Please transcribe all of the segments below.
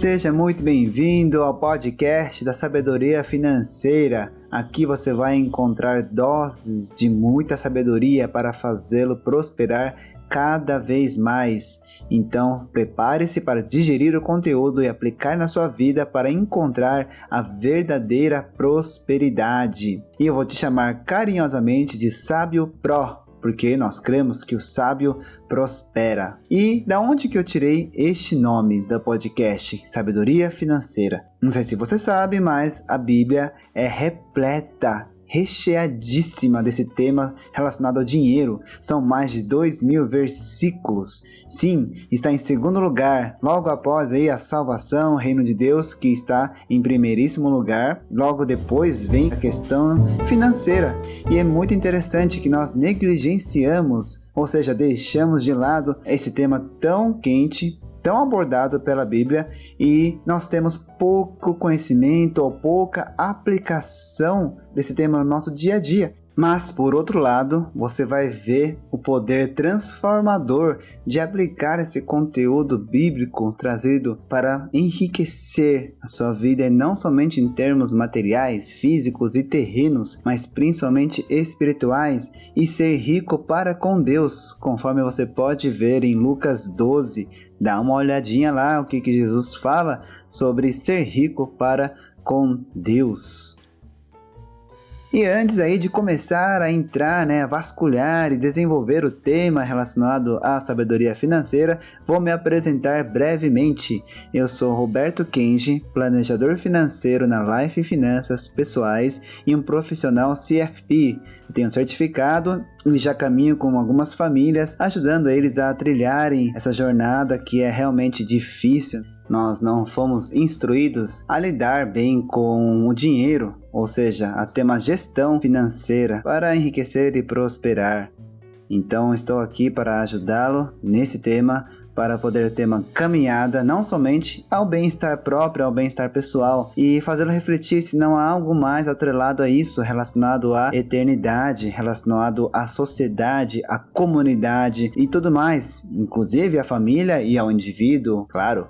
Seja muito bem-vindo ao podcast da Sabedoria Financeira. Aqui você vai encontrar doses de muita sabedoria para fazê-lo prosperar cada vez mais. Então, prepare-se para digerir o conteúdo e aplicar na sua vida para encontrar a verdadeira prosperidade. E eu vou te chamar carinhosamente de Sábio Pro, porque nós cremos que o sábio prospera. E da onde que eu tirei este nome do podcast, Sabedoria Financeira? Não sei se você sabe, mas a Bíblia é recheadíssima desse tema relacionado ao dinheiro. São mais de 2.000 versículos. Sim, está em segundo lugar, logo após aí a salvação, o reino de Deus, que está em primeiríssimo lugar. Logo depois vem a questão financeira. E é muito interessante que nós negligenciamos, ou seja, deixamos de lado esse tema tão quente, tão abordado pela Bíblia, e nós temos pouco conhecimento ou pouca aplicação desse tema no nosso dia a dia. Mas, por outro lado, você vai ver o poder transformador de aplicar esse conteúdo bíblico trazido para enriquecer a sua vida, e não somente em termos materiais, físicos e terrenos, mas principalmente espirituais, e ser rico para com Deus, conforme você pode ver em Lucas 12. Dá uma olhadinha lá o que Jesus fala sobre ser rico para com Deus. E antes aí de começar a entrar, a vasculhar e desenvolver o tema relacionado à sabedoria financeira, vou me apresentar brevemente. Eu sou Roberto Kenji, planejador financeiro na Life Finanças Pessoais e um profissional CFP. Tenho certificado e já caminho com algumas famílias, ajudando eles a trilharem essa jornada que é realmente difícil. Nós não fomos instruídos a lidar bem com o dinheiro, ou seja, a ter uma gestão financeira para enriquecer e prosperar. Então estou aqui para ajudá-lo nesse tema, para poder ter uma caminhada não somente ao bem-estar próprio, ao bem-estar pessoal, e fazê-lo refletir se não há algo mais atrelado a isso, relacionado à eternidade, relacionado à sociedade, à comunidade e tudo mais, inclusive à família e ao indivíduo, claro.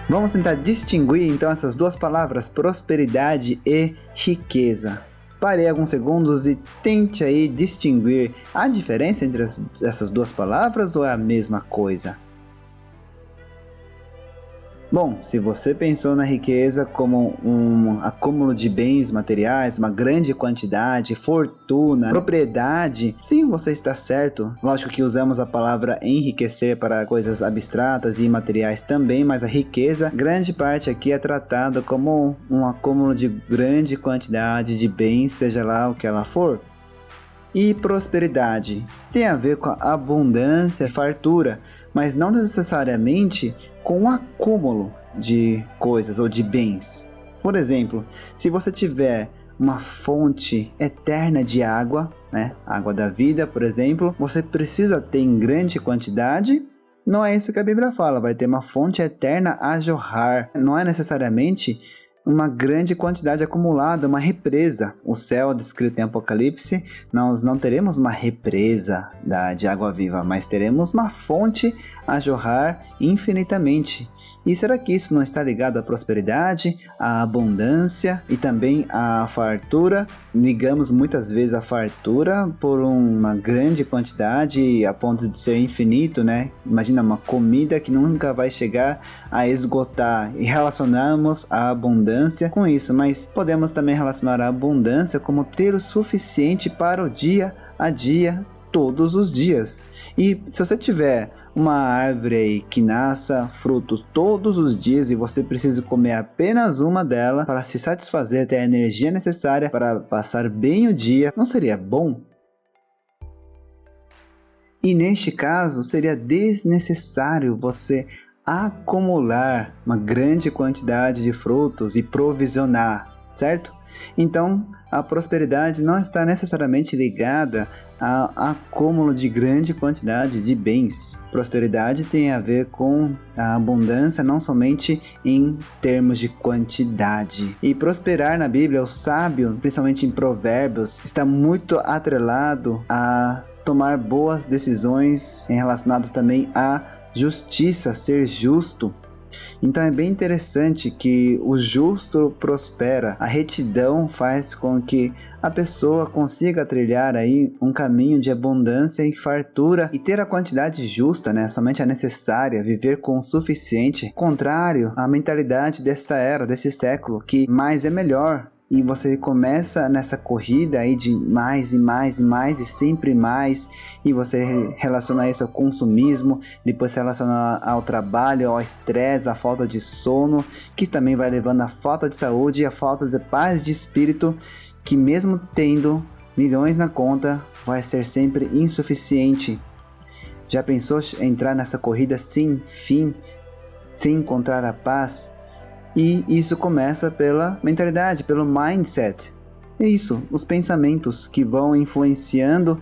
Vamos tentar distinguir então essas duas palavras, prosperidade e riqueza. Pare alguns segundos e tente aí distinguir a diferença entre essas duas palavras, ou é a mesma coisa? Bom, se você pensou na riqueza como um acúmulo de bens materiais, uma grande quantidade, fortuna, propriedade, sim, você está certo. Lógico que usamos a palavra enriquecer para coisas abstratas e imateriais também, mas a riqueza, grande parte aqui é tratada como um acúmulo de grande quantidade de bens, seja lá o que ela for. E prosperidade tem a ver com a abundância e fartura, mas não necessariamente com o acúmulo de coisas ou de bens. Por exemplo, se você tiver uma fonte eterna de água, água da vida, por exemplo, você precisa ter em grande quantidade. Não é isso que a Bíblia fala, vai ter uma fonte eterna a jorrar. Não é necessariamente uma grande quantidade acumulada, uma represa. O céu descrito em Apocalipse, nós não teremos uma represa de água viva, mas teremos uma fonte a jorrar infinitamente. E será que isso não está ligado à prosperidade, à abundância e também à fartura? Ligamos muitas vezes a fartura por uma grande quantidade a ponto de ser infinito, Imagina uma comida que nunca vai chegar a esgotar, e relacionamos a abundância com isso, mas podemos também relacionar a abundância como ter o suficiente para o dia a dia, todos os dias. E se você tiver uma árvore aí que nasça frutos todos os dias e você precisa comer apenas uma delas para se satisfazer, ter a energia necessária para passar bem o dia, não seria bom? E neste caso, seria desnecessário você acumular uma grande quantidade de frutos e provisionar, certo? Então, a prosperidade não está necessariamente ligada ao acúmulo de grande quantidade de bens. Prosperidade tem a ver com a abundância, não somente em termos de quantidade. E prosperar na Bíblia, o sábio, principalmente em Provérbios, está muito atrelado a tomar boas decisões relacionadas também à justiça, ser justo. Então é bem interessante que o justo prospera, a retidão faz com que a pessoa consiga trilhar aí um caminho de abundância e fartura e ter a quantidade justa, somente a necessária, viver com o suficiente, contrário à mentalidade desta era, desse século, que mais é melhor. E você começa nessa corrida aí de mais e mais e mais e sempre mais, e você relaciona isso ao consumismo, depois se relaciona ao trabalho, ao estresse, à falta de sono, que também vai levando à falta de saúde e à falta de paz de espírito, que mesmo tendo milhões na conta, vai ser sempre insuficiente. Já pensou entrar nessa corrida sem fim, sem encontrar a paz? E isso começa pela mentalidade, pelo mindset. É isso, os pensamentos que vão influenciando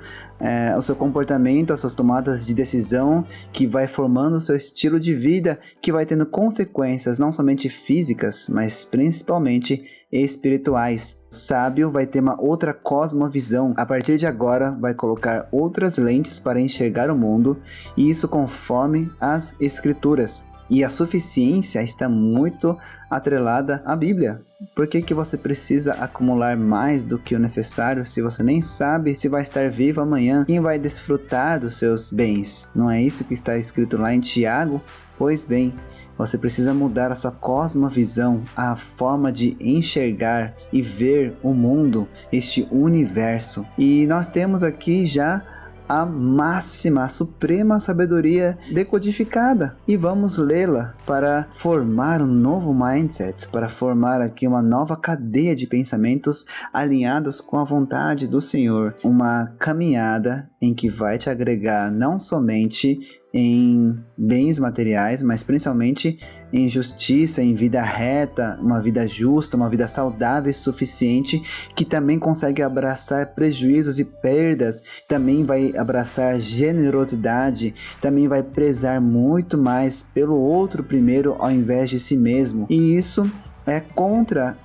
o seu comportamento, as suas tomadas de decisão, que vai formando o seu estilo de vida, que vai tendo consequências não somente físicas, mas principalmente espirituais. O sábio vai ter uma outra cosmovisão. A partir de agora, vai colocar outras lentes para enxergar o mundo, e isso conforme as escrituras. E a suficiência está muito atrelada à Bíblia. Por que você precisa acumular mais do que o necessário se você nem sabe se vai estar vivo amanhã? Quem vai desfrutar dos seus bens? Não é isso que está escrito lá em Tiago? Pois bem, você precisa mudar a sua cosmovisão, a forma de enxergar e ver o mundo, este universo. E nós temos aqui já a máxima, a suprema sabedoria decodificada, e vamos lê-la para formar um novo mindset, para formar aqui uma nova cadeia de pensamentos alinhados com a vontade do Senhor, uma caminhada em que vai te agregar não somente em bens materiais, mas principalmente em justiça, em vida reta, uma vida justa, uma vida saudável e suficiente, que também consegue abraçar prejuízos e perdas, também vai abraçar generosidade, também vai prezar muito mais pelo outro primeiro ao invés de si mesmo. E isso é contra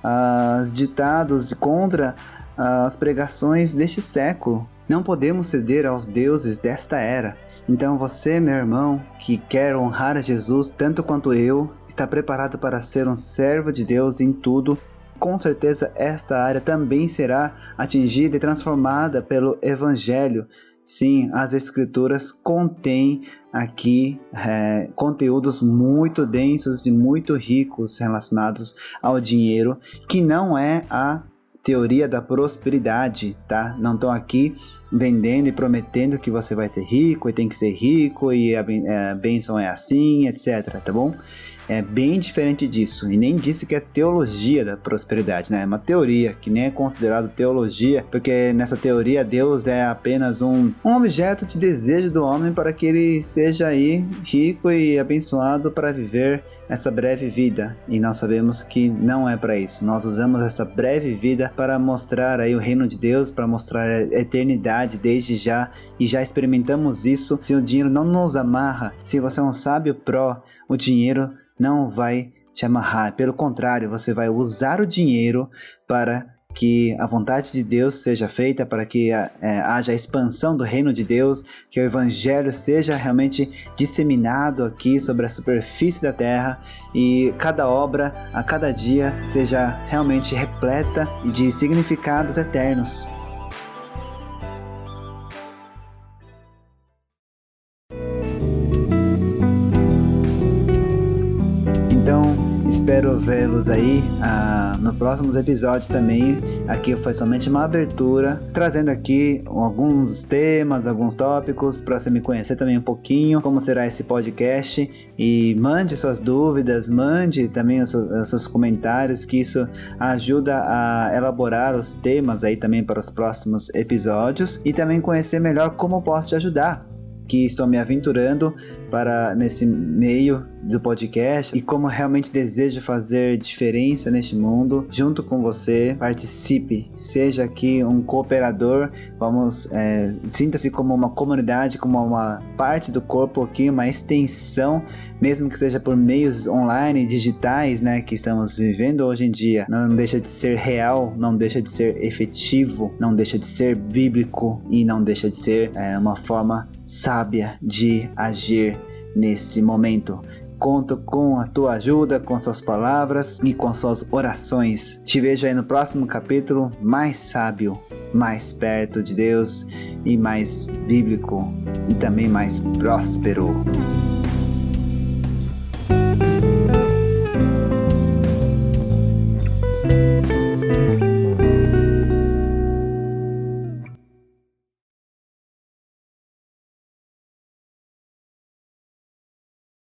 os ditados, contra as pregações deste século. Não podemos ceder aos deuses desta era. Então você, meu irmão, que quer honrar a Jesus tanto quanto eu, está preparado para ser um servo de Deus em tudo. Com certeza esta área também será atingida e transformada pelo Evangelho. Sim, as Escrituras contêm aqui conteúdos muito densos e muito ricos relacionados ao dinheiro, que não é a teoria da prosperidade, tá? Não estou aqui vendendo e prometendo que você vai ser rico e tem que ser rico e a bênção é assim, etc, tá bom? É bem diferente disso, e nem disse que é teologia da prosperidade, né? É uma teoria que nem é considerado teologia, porque nessa teoria Deus é apenas um objeto de desejo do homem para que ele seja aí rico e abençoado para viver essa breve vida, e nós sabemos que não é para isso. Nós usamos essa breve vida para mostrar aí o reino de Deus, para mostrar a eternidade desde já, e já experimentamos isso. Se o dinheiro não nos amarra, se você é um sábio pró, o dinheiro não vai te amarrar, pelo contrário, você vai usar o dinheiro para que a vontade de Deus seja feita, para que haja a expansão do reino de Deus, que o Evangelho seja realmente disseminado aqui sobre a superfície da terra, e cada obra, a cada dia, seja realmente repleta de significados eternos. Então, espero vê-los aí nos próximos episódios também. Aqui foi somente uma abertura, trazendo aqui alguns temas, alguns tópicos, para você me conhecer também um pouquinho, como será esse podcast. E mande suas dúvidas, mande também os seus comentários, que isso ajuda a elaborar os temas aí também para os próximos episódios. E também conhecer melhor como eu posso te ajudar, que estou me aventurando nesse meio do podcast e como realmente desejo fazer diferença neste mundo, junto com você, participe, seja aqui um cooperador, sinta-se como uma comunidade, como uma parte do corpo aqui, uma extensão, mesmo que seja por meios online, digitais, né, que estamos vivendo hoje em dia. Não deixa de ser real, não deixa de ser efetivo, não deixa de ser bíblico e não deixa de ser uma forma sábia de agir nesse momento. Conto com a tua ajuda, com suas palavras e com suas orações. Te vejo aí no próximo capítulo, mais sábio, mais perto de Deus e mais bíblico e também mais próspero.